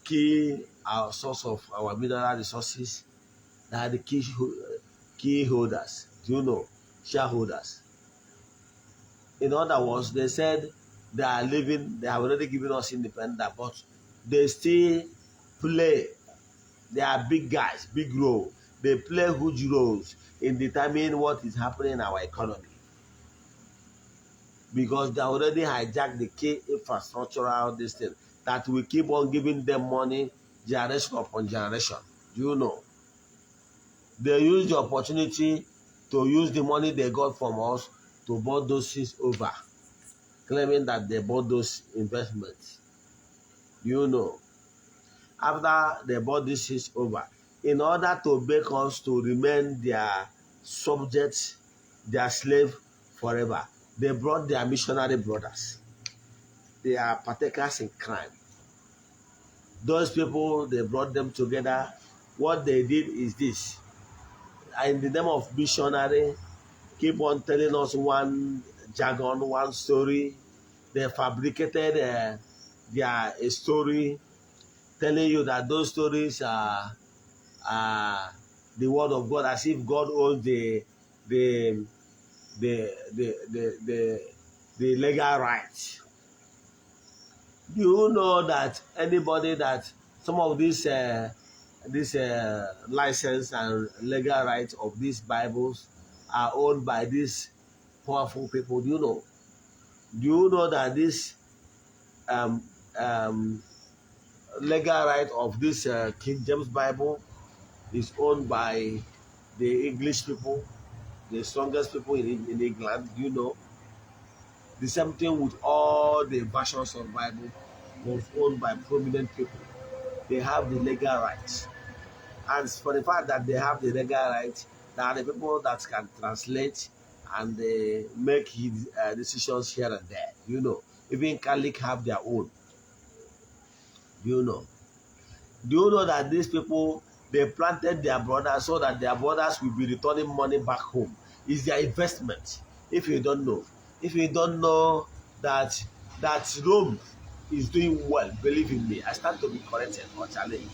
kill our source of our mineral resources. They are the key holders. Do you know? Shareholders. In other words, they said they are living, they have already given us independence, but they still play. They are big guys, big role. They play huge roles in determining what is happening in our economy. Because they already hijacked the key infrastructural this thing that we keep on giving them money generation upon generation. Do you know? They use the opportunity to use the money they got from us to buy those things over, claiming that they bought those investments. Do you know? After they bought these things over, in order to make us to remain their subjects, their slave forever, they brought their missionary brothers. They are partakers in crime. Those people, they brought them together. What they did is this. In the name of missionary, keep on telling us one jargon, one story. They fabricated a story telling you that those stories are the word of God, as if God owns the the the the the, the, the legal rights. Do you know that anybody that some of these license and legal rights of these Bibles are owned by these powerful people? Do you know? Do you know that this um, um, legal right of this King James Bible is owned by the English people, the strongest people in England? Do you know? The same thing with all the versions of Bible was owned by prominent people. They have the legal rights. And for the fact that they have the legal rights, there are the people that can translate and they make decisions here and there. You know, even Catholic have their own. You know. Do you know that these people, they planted their brothers so that their brothers will be returning money back home? It's their investment. If you don't know. If you don't know that Rome is doing well, believe in me, I stand to be corrected or challenged.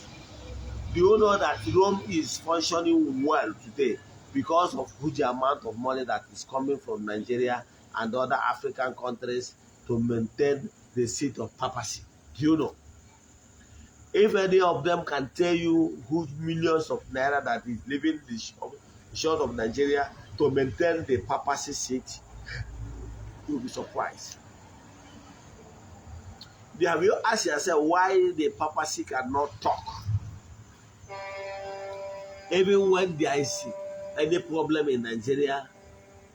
Do you know that Rome is functioning well today because of huge amount of money that is coming from Nigeria and other African countries to maintain the seat of papacy? Do you know? If any of them can tell you whose millions of naira that is leaving the short of Nigeria to maintain the papacy seat, you'll be surprised. Have you asked yourself why the papacy cannot talk? Even when there is any problem in Nigeria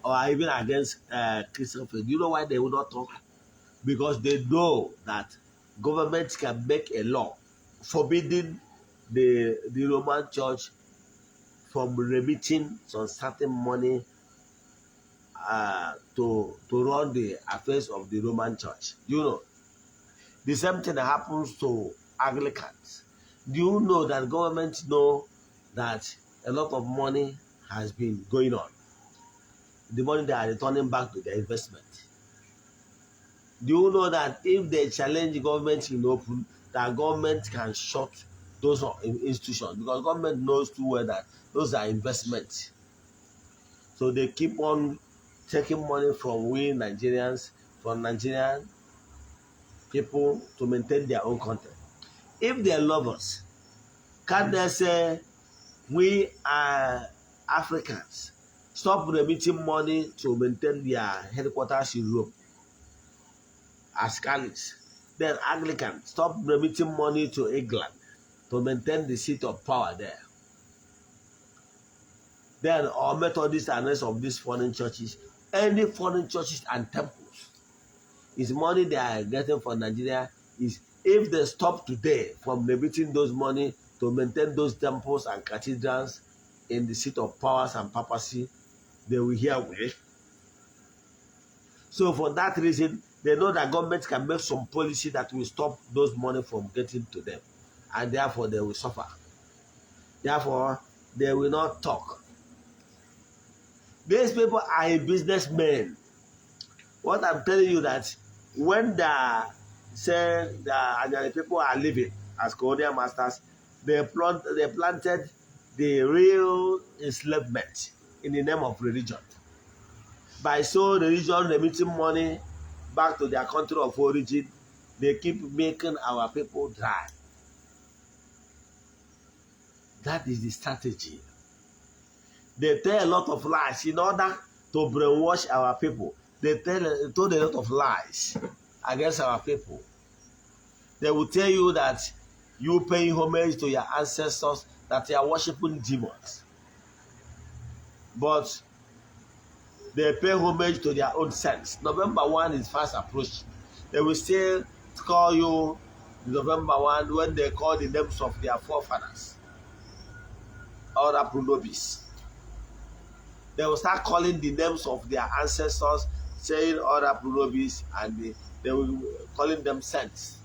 or even against Christian faith, do you know why they will not talk? Because they know that government can make a law forbidding the Roman Church from remitting some certain money to run the affairs of the Roman Church. You know, the same thing happens to Anglicans. Do you know that governments know that a lot of money has been going on. The money they are returning back to their investment. Do you know that if they challenge government in open, that government can shut those institutions, because government knows too well that those are investments. So they keep on taking money from we Nigerians, from Nigerian people to maintain their own content. If they love us, can they say we are Africans? Stop remitting money to maintain their headquarters in Europe as Catholics. Then Anglicans, stop remitting money to England to maintain the seat of power there. Then our Methodists and rest of these foreign churches, any foreign churches and temples, is money they are getting from Nigeria. Is if they stop today from remitting those money to maintain those temples and cathedrals in the seat of powers and papacy, they will hear way. So for that reason, they know that government can make some policy that will stop those money from getting to them, and therefore they will suffer. Therefore, they will not talk. These people are businessmen. What I'm telling you, that when the people are living as colonial masters, they planted the real enslavement in the name of religion. By so religion remitting money back to their country of origin, they keep making our people dry. That is the strategy. They tell a lot of lies in order to brainwash our people. They told a lot of lies against our people. They will tell you that you pay homage to your ancestors, that you are worshiping demons. But they pay homage to their own sense. November 1 is fast approaching. They will still call you November 1 when they call the names of their forefathers. Ora pro nobis. They will start calling the names of their ancestors, saying Ora pro nobis, and they will calling them saints.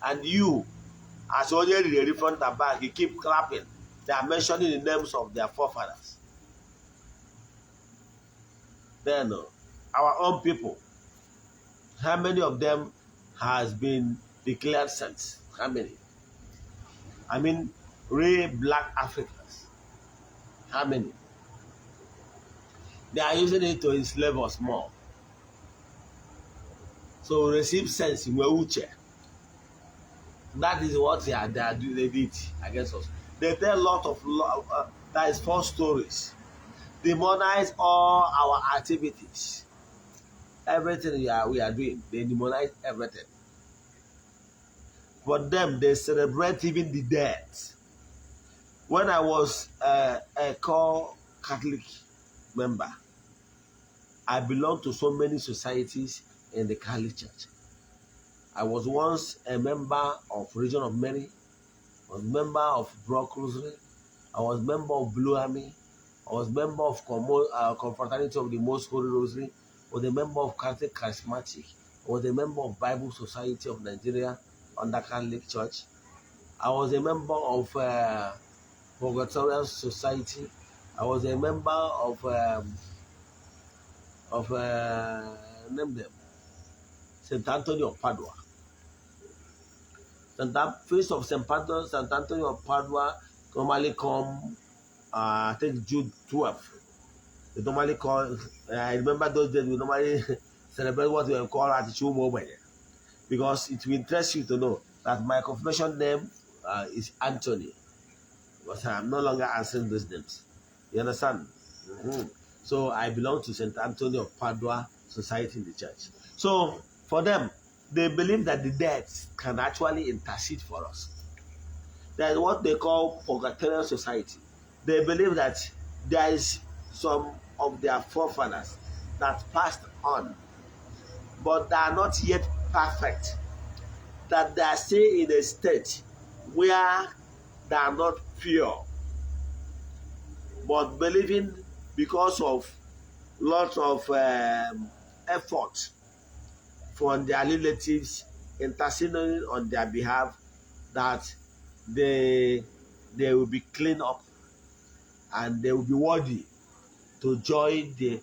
And you, as already the front and back, you keep clapping. They are mentioning the names of their forefathers. Then our own people, how many of them has been declared saints? How many? I mean, real black Africans. How many? They are using it to enslave us more. So receive sense in wheelchair. That is what they did against us. They tell a lot of that is false stories. Demonize all our activities. Everything we are doing, they demonize everything. For them, they celebrate even the dead. When I was a core Catholic member, I belonged to so many societies in the Catholic Church. I was once a member of Region of Mary, I was a member of Brock Rosary, I was a member of Blue Army, I was a member of Confraternity of the Most Holy Rosary, I was a member of Catholic Charismatic, I was a member of Bible Society of Nigeria under Catholic Church, I was a member of Purgatorial Society, I was a member of name them, St. Anthony of Padua. Feast of St. Anthony of Padua normally come, I think June 12th. They normally call, I remember those days we normally celebrate what we call attitude moment. Because it will interest you to know that my confirmation name is Anthony. But I'm no longer answering those names. You understand? So I belong to St. Anthony of Padua Society in the church. So for them, they believe that the dead can actually intercede for us. That is what they call Purgatorial Society. They believe that there is some of their forefathers that passed on, but they are not yet perfect. That they are still in a state where they are not pure. But believing because of lots of effort from their relatives interceding on their behalf, that they will be cleaned up and they will be worthy to join the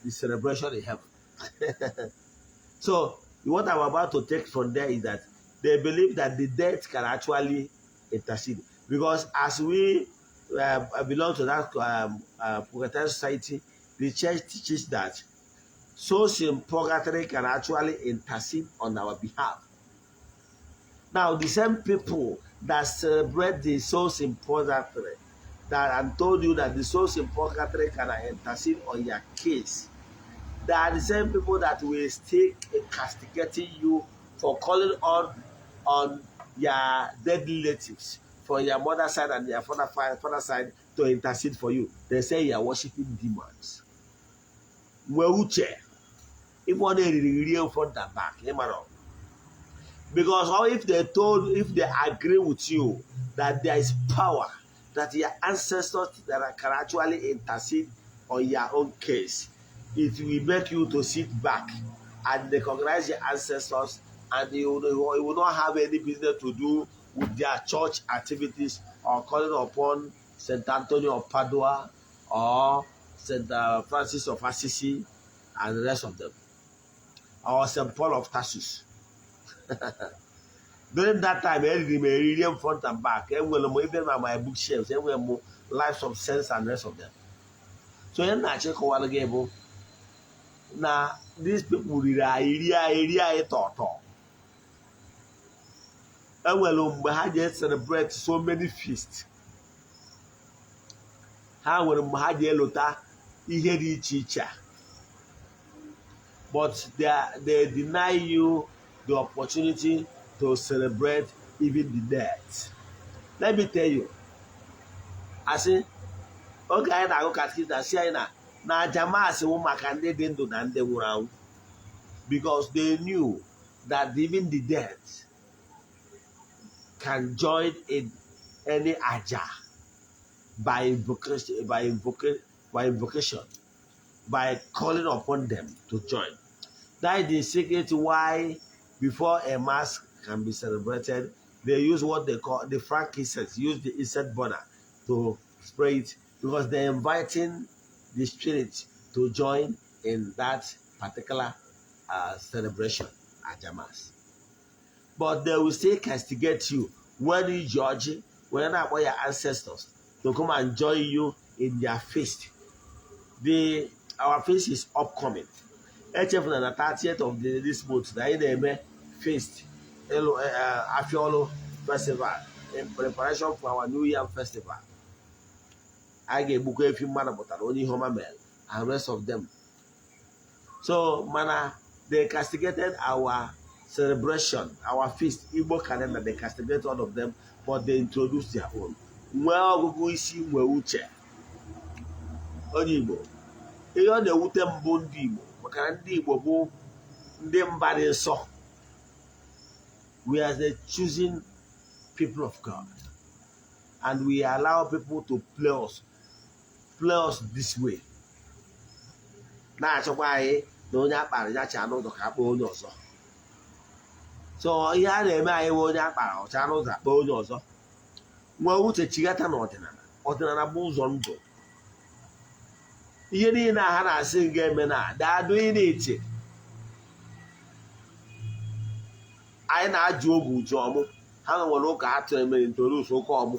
celebration in heaven. So what I'm about to take from there is that they believe that the dead can actually intercede, because as we belong to that Purgatory society, the church teaches that souls in purgatory can actually intercede on our behalf. Now, the same people that celebrate the souls in purgatory, that I'm told you that the souls in purgatory can intercede on your case, they are the same people that will still castigating you for calling on your dead relatives, for your mother side and your father side, to intercede for you. They say you are worshiping demons. If one real front and back, because if they agree with you that there is power, that your ancestors that can actually intercede on your own case, it will make you to sit back and recognize your ancestors, and you will not have any business to do with their church activities or calling upon St. Anthony of Padua or St. Francis of Assisi and the rest of them, or St. Paul of Tarsus. During that time, I read front and back. Even my bookshelves, Lives of Sense and the rest of them. So I check one game. Now these people area thought. And we had just celebrate so many feasts. How we had lota teacher. But they deny you the opportunity to celebrate even the dead. Let me tell you, I say, okay, I go catechism, say na jama say maka ndị dị ndụ na ndị nwụrụ anwụ, because they knew that even the dead can join in any aja by invocation, by calling upon them to join. That is the secret why before a mass can be celebrated, they use what they call the frankincense, use the incense burner to spray it, because they're inviting the spirit to join in that particular celebration at the mass. But they will still castigate you when you judge, when not your ancestors to come and join you in their feast. Our feast is upcoming. HF on the 30th of this month, the feast, Afiolo Festival, in preparation for our New Year Festival. I get Ogbuefi but only Homer Mel and the rest of them. So, they castigated our celebration, our feast, Igbo calendar, they castigated all of them, but they introduced their own. Well, we see where uche. Igbo. Ihe na-ewute mbụ ndị Igbo, maka ndị Igbo bụ ndị mba dị nsọ. We are the choosing people of God, and we allow people to play us this way. Na-achọkwa anyị na onye akpara ya cha n'ụzọ ka akpa onye ọzọ. So ihe a na-eme anyị bụ onye akpara ọcha n'ụzọ akpa onye ọzọ. Nwee uche chigata na ọdịnala bụ ụzọ ndụ. Ihe niile ha na-asị ga-eme na they doing it. Anyị na-ajụ oge uju ọmụ, ha nwere ụka ha tụrụ emere introduce ụka ọmụ.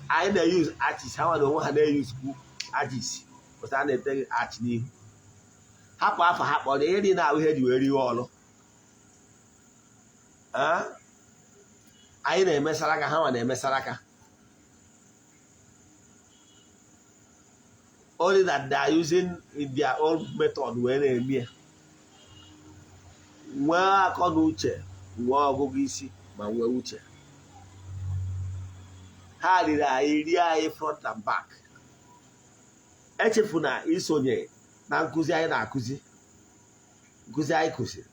Anyị na-use archis, ha nwere onwe ha na-use archis, pụta na-ete arch n'ihu. Hapụ afọ ha kpọrọ ihe niile ahụ ihe ji wee riwe ọlụ. Anyị na-emesara aka, ha nwa na-emesara aka. Only that they are using in their own method when they mean. Nwee akọ na uche, nwee ọgụgụ isi, ma nwee uche. Ha riri anyị rie anyị front and back. Echefu na isonye na nkụzi anyị na-akụzi, nkụzi anyị kụziri.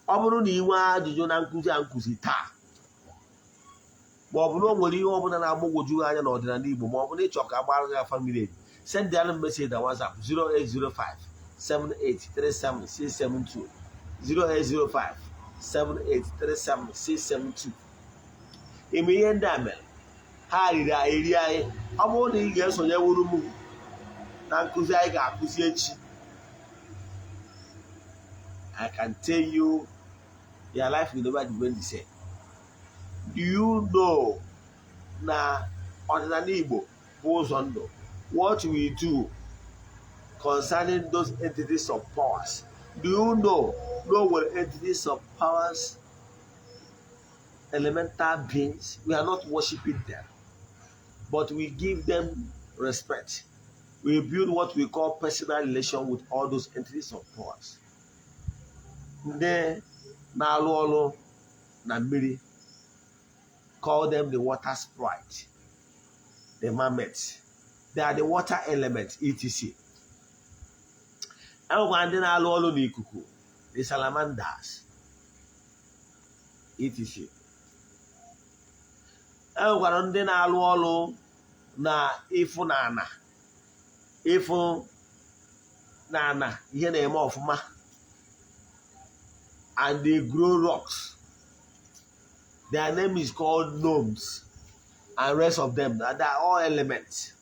Ọ bụrụ na ị nwee ajụjụ na nkụzi a nkụzi taa, ma ọ bụ na o nwere ihe ọ bụla na-agbagwoju anya n'ọdịnala Igbo, ma ọ bụ na ịchọ ka agbara ya family, send the message on WhatsApp 0805 7837 672 0805 7837 672. ime ihe ndị a mere ha riri eri anyị. Ọ bụrụ na ị ga-esonye wuru m na nkụzi anyị ga-akụzi echi, I can tell you your life will never remain the same. Do you know na Odinana Igbo bụ ụzọ ndụ? What we do concerning those entities of powers? Do you know were entities of powers, elemental beings? We are not worshiping them, but we give them respect. We build what we call personal relation with all those entities of powers. Ndị na-alụ ọrụ na mmiri, call them the water sprite, the mermaids. They are the water element, etc. Enwekwa ndị na-alụ ọrụ n'ikuku, the salamanders, etc. Enwekwara ndị na-alụ ọrụ na ịfụ na ana ihe na-eme ọfụma, and they grow rocks. Their name is called gnomes, and rest of them, they are all elements.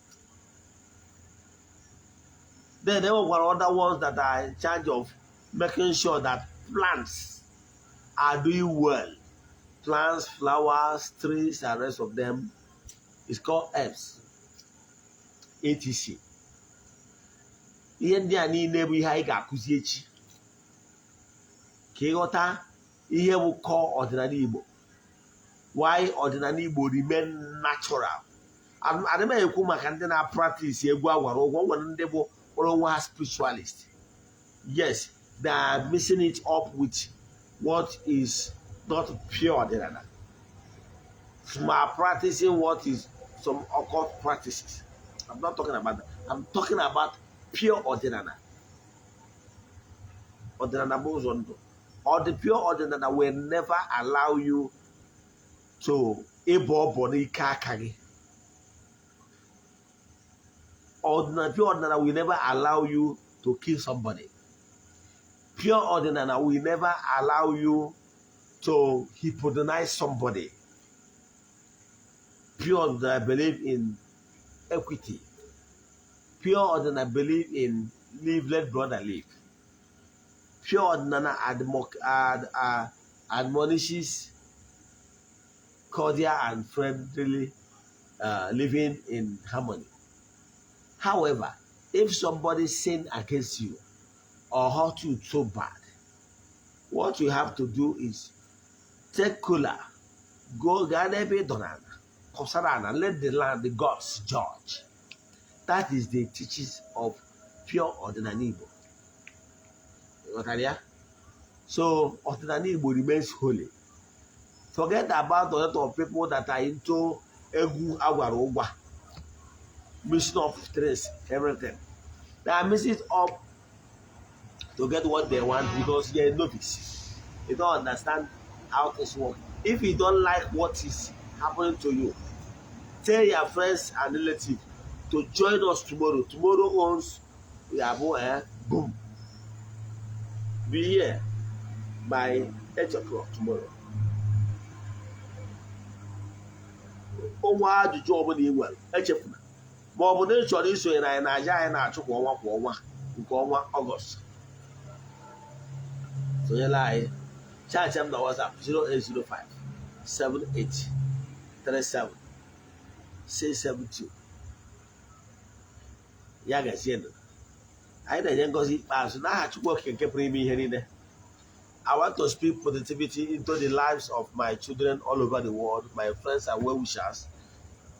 Then there were other ones that are in charge of making sure that plants are doing well. Plants, flowers, trees, and rest of them is called herbs, etc. Ihe ndị a niile bụ ihe anyị ga-akụzi echi ka ịghọta ihe bụ core ọdịnala Igbo. Why Odinana Igbo remain natural. Adịm ekwu maka ndị na-practice egwu agwara ụgwọ, nwere ndị bụ onwe ha spiritualist. Yes, they are mixing it up with what is not pure Odinana. Some are practicing what is some occult practices. I'm not talking about that. I'm talking about pure Odinana. Odinana Bozondo. Or the pure Odinana will never allow you to pure Odinana will never allow you to kill somebody. Pure Odinana will never allow you to hypnotize somebody. Pure Odinana believe in equity. Pure Odinana believe in live, let brother live. Pure Odinana admonishes cordial and friendly living in harmony. However, if somebody sin against you or hurt you so bad, what you have to do is take cooler, go gather Odinana, and let the land, the gods judge. That is the teachings of pure Odinana Igbo. So Odinana Igbo remains holy. Forget about a lot of people that are into Egu Agwarogwa, mission of stress, everything. They are mixing it up to get what they want because they are novice. They don't understand how things work. If you don't like what is happening to you, tell your friends and relatives to join us tomorrow. Tomorrow owns we are boom. Be here by 8 o'clock tomorrow. Ọnwa ajụjụ ọbụla ị nwere echefuna, ma ọ bụ na ị chọrọ isonye na anyị na-aja anyị na-achụ kwa ọnwa nke ọnwa Ọgọst. Sonyela anyị chaatị m na WhatsApp 0805 78 37 672. Ya gazie nụ. Anyị na-enye ngọzi ikpeazụ n'aha Chukwu Okike nke pụrụ ime ihe niile. I want to speak positivity into the lives of my children all over the world, my friends and well-wishers,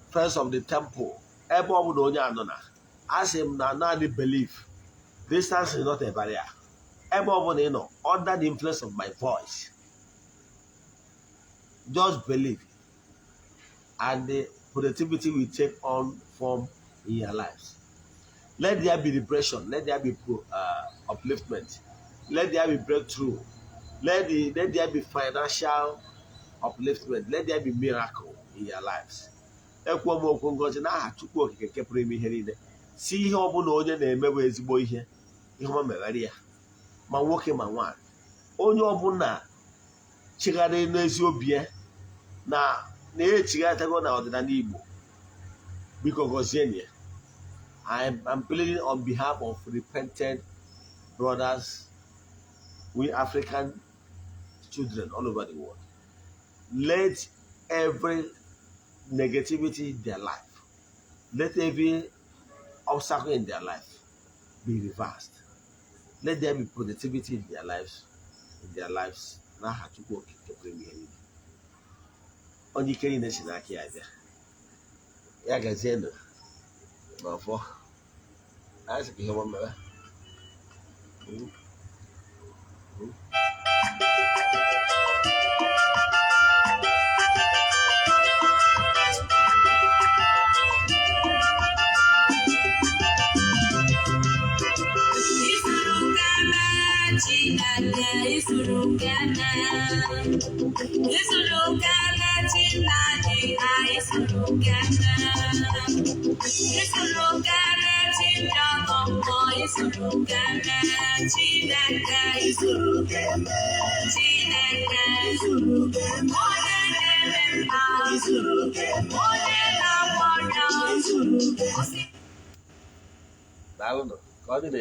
friends of the temple. Ebe ọ bụla onye anọ na, asị m na naanị belief. Distance is not a barrier. Ebe ọ bụla ị nọ, under the influence of my voice, just believe, and the positivity will take on form in your lives. Let there be depression. Let there be upliftment. Let there be breakthrough. Let there be financial upliftment. Let there be miracle in your lives. Ekwu m okwu ngọzi n'aha Chukwu Okike nke pụrụ ime ihe niile. Si ihe ọ bụla onye na-emewe ezigbo ihe, ihe ọma meghara ya, ma nwoke ma nwaanyị. Onye ọbụla chegharị n'ezi obi ya na na-echigatago na ọdịnala Igbo biko gozienye. I'm pleading on behalf of repentant brothers, we African children all over the world. Let every negativity in their life, let every obstacle in their life be reversed. Let there be positivity in their lives. Na ha Chukwu Okike premier niile. Onye ike niile si n'aka ya bịa. Ya gazie ndụ n'ọfọ. A sị ka ihe ọma mere. Daalụ nọ ka ọ dị na